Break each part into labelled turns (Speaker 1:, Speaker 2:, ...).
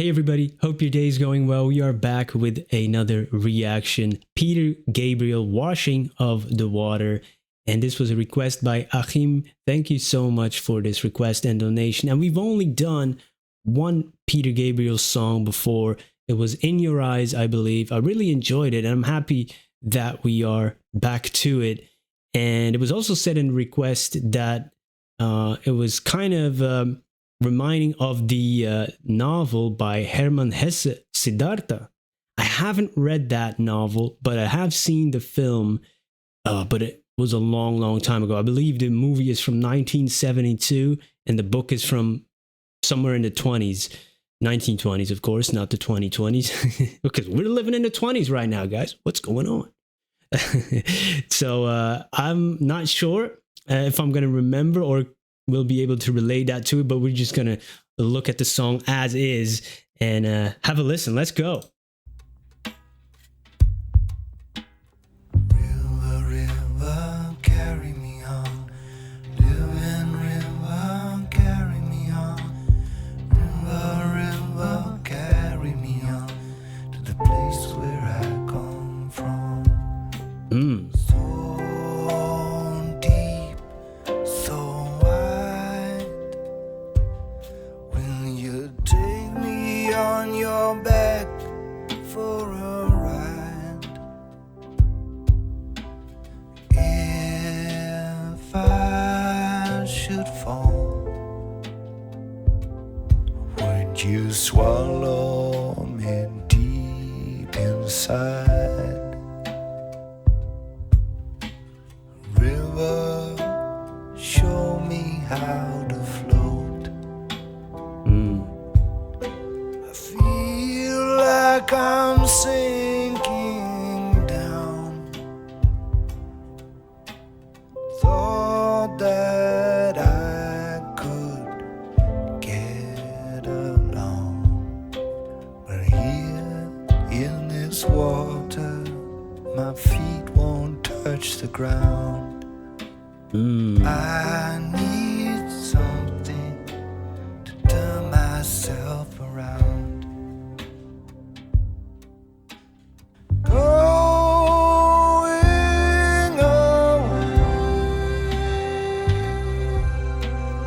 Speaker 1: Hey everybody, hope your day is going well. We are back with another reaction. Peter Gabriel, Washing of the Water. And this was a request by Achim. Thank you so much for this request and donation. And we've only done one Peter Gabriel song before. It was In Your Eyes, I believe. I really enjoyed it and I'm happy that we are back to it. And it was also said in the request that it was kind of reminding of the novel by Hermann Hesse, Siddhartha. I haven't read that novel, but I have seen the film, but it was a long, long time ago. I believe the movie is from 1972, and the book is from somewhere in the 20s. 1920s, of course, not the 2020s, because we're living in the 20s right now, guys. What's going on? So I'm not sure if I'm going to remember or we'll be able to relate that to it, but we're just gonna look at the song as is and have a listen. Let's go.
Speaker 2: River, river, carry me on. Living river, carry me on. River, river, carry me on to the place where I come from. So deep, so wide. Will you take me on your back for a ride? If I should fall, would you swallow me deep inside? River, show me how to float. I feel like I'm sinking down. Thought that I could get along, but here in this water, my feet won't touch the ground. I need something to turn myself around. Going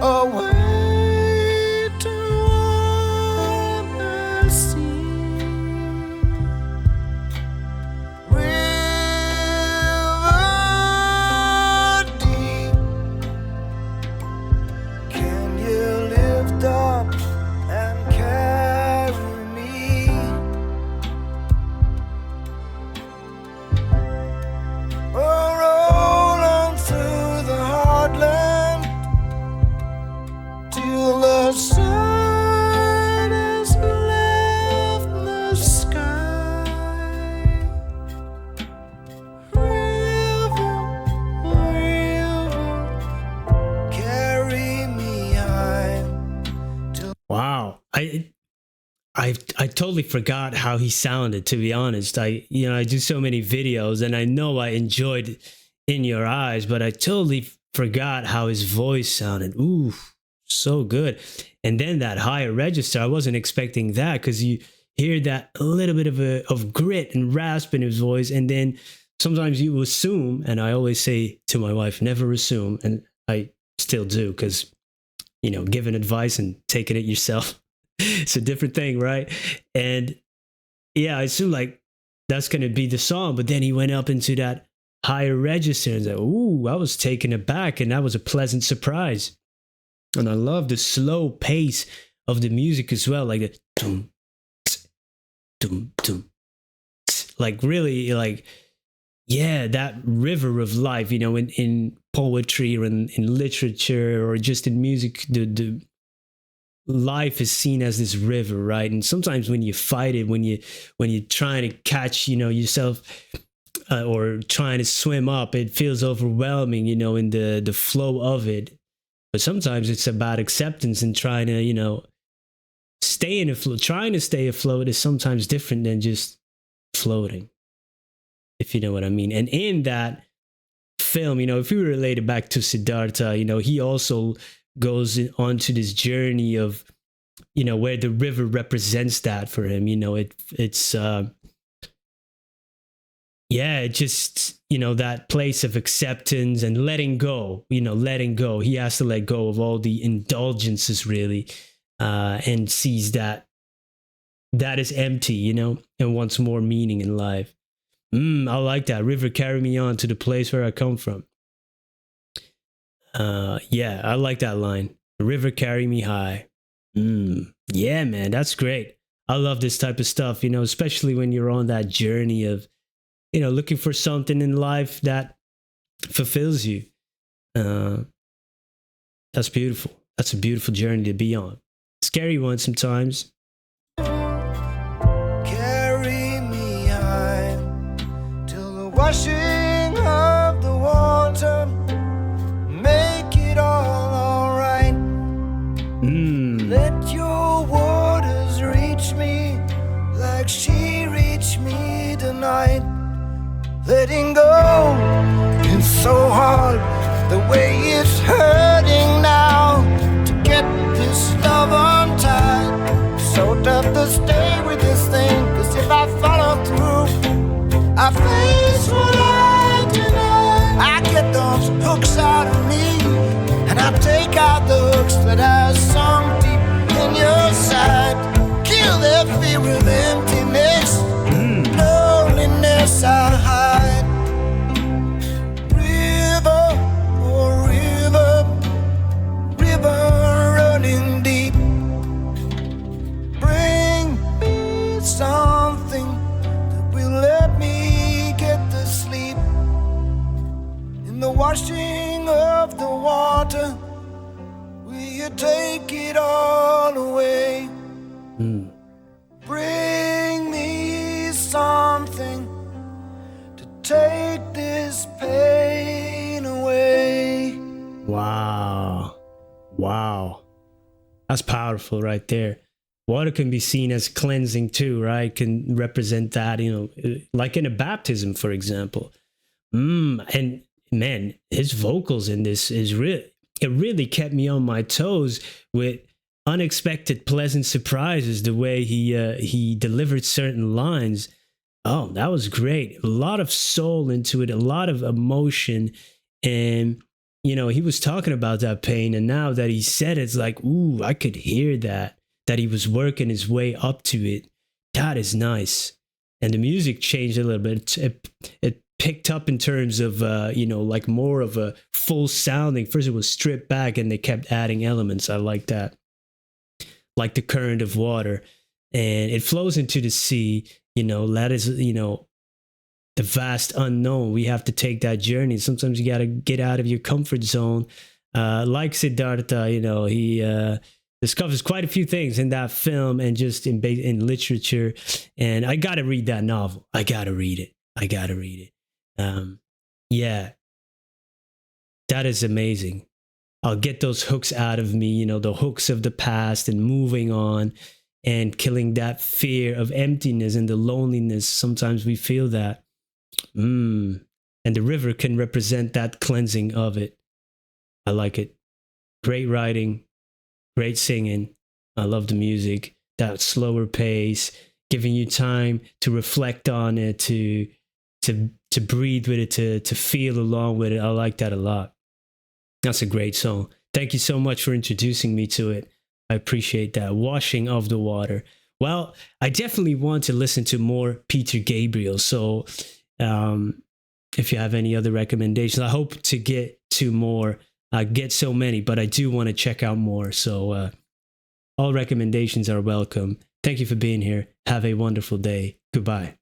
Speaker 2: away toward the sea. River deep, can you lift up and carry me? Or roll on through the heartland till the sun has left the sky. River, river, carry me high till.
Speaker 1: Wow. I totally forgot how he sounded, to be honest. I do so many videos and I know I enjoyed In Your Eyes, but I totally forgot how his voice sounded. Ooh, so good. And then that higher register, I wasn't expecting that because you hear that a little bit of grit and rasp in his voice. And then sometimes you assume, and I always say to my wife, never assume. And I still do because, giving advice and taking it yourself. It's a different thing, right? And yeah, I assume like that's going to be the song, but then he went up into that higher register and said, ooh, I was taken aback and that was a pleasant surprise. And I love the slow pace of the music as well, like the dum, tss, dum, dum, tss. Like really like, yeah, that river of life, in poetry or in literature or just in music, the life is seen as this river, right? And sometimes when you fight it, when you're trying to catch, yourself or trying to swim up, it feels overwhelming, in the flow of it. But sometimes it's about acceptance and trying to, stay in the flow. Trying to stay afloat is sometimes different than just floating, if you know what I mean. And in that film, if we relate it back to Siddhartha, he also goes on to this journey of where the river represents that for him. It's yeah, it just, that place of acceptance and letting go, letting go. He has to let go of all the indulgences, really, and sees that is empty, and wants more meaning in life. I like that. River, carry me on to the place where I come from. Yeah, I like that line. River, carry me high. Yeah, man, that's great. I love this type of stuff, especially when you're on that journey of, looking for something in life that fulfills you. That's beautiful. That's a beautiful journey to be on. Scary one sometimes.
Speaker 2: Carry me high till the washing of the water make it all alright. Let your waters reach me like she reached me tonight. Letting go is so hard, the way it's hurting now. To get this love untied, so tough to stay with this thing. Cause if I follow through, I face what I deny. I get those hooks out of me, and I take out the hooks that I sunk deep in your side. Kill that fear of emptiness, loneliness I hide. River, oh river, river running deep. Bring me something that will let me get to sleep. In the washing of the water, will you take it all away? Bring me something to take this pain away.
Speaker 1: Wow. That's powerful right there. Water can be seen as cleansing too, right? Can represent that, like in a baptism, for example. And man, his vocals in this it really kept me on my toes with unexpected pleasant surprises, the way he delivered certain lines. Oh, that was great. A lot of soul into it, a lot of emotion. And he was talking about that pain, and now that he said it, it's like, ooh, I could hear that he was working his way up to it. That is nice. And the music changed a little bit. It picked up in terms of like more of a full sounding. First it was stripped back and they kept adding elements. I like that. Like the current of water, and it flows into the sea. That is, the vast unknown. We have to take that journey. Sometimes you got to get out of your comfort zone. Like Siddhartha, he discovers quite a few things in that film and just in literature. And I got to read that novel. I got to read it. Yeah, that is amazing. I'll get those hooks out of me, the hooks of the past, and moving on and killing that fear of emptiness and the loneliness. Sometimes we feel that. And the river can represent that cleansing of it. I like it. Great writing, great singing. I love the music, that slower pace, giving you time to reflect on it, to breathe with it, to feel along with it. I like that a lot. That's a great song. Thank you so much for introducing me to it. I appreciate that. Washing of the Water. Well, I definitely want to listen to more Peter Gabriel. So if you have any other recommendations, I hope to get to more. I get so many, but I do want to check out more. So all recommendations are welcome. Thank you for being here. Have a wonderful day. Goodbye.